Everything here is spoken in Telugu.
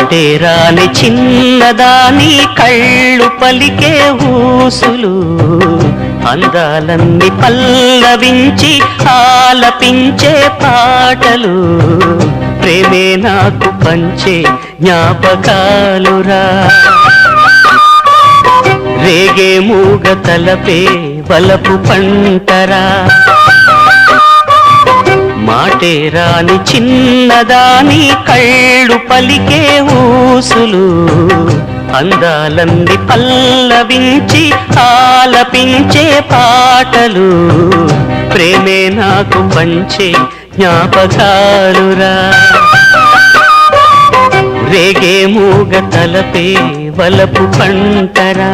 మాటే రాని చిన్నదాని కళ్ళు పలికే ఊసులు అందాలన్నీ పల్లవించి ఆలపించే పాటలు ప్రేమే నాకు పంచే జ్ఞాపకాలురా రేగే మూగ తలపే వలపు పంటరా మాటే రాని చిన్నదాని కళ్ళు పలికే ఊసులు అందాలన్నీ పల్లవించి ఆలపించే పాటలు ప్రేమే నాకు పంచే జ్ఞాపకాలురా రేగే మూగ తలపే వలపు పంటరా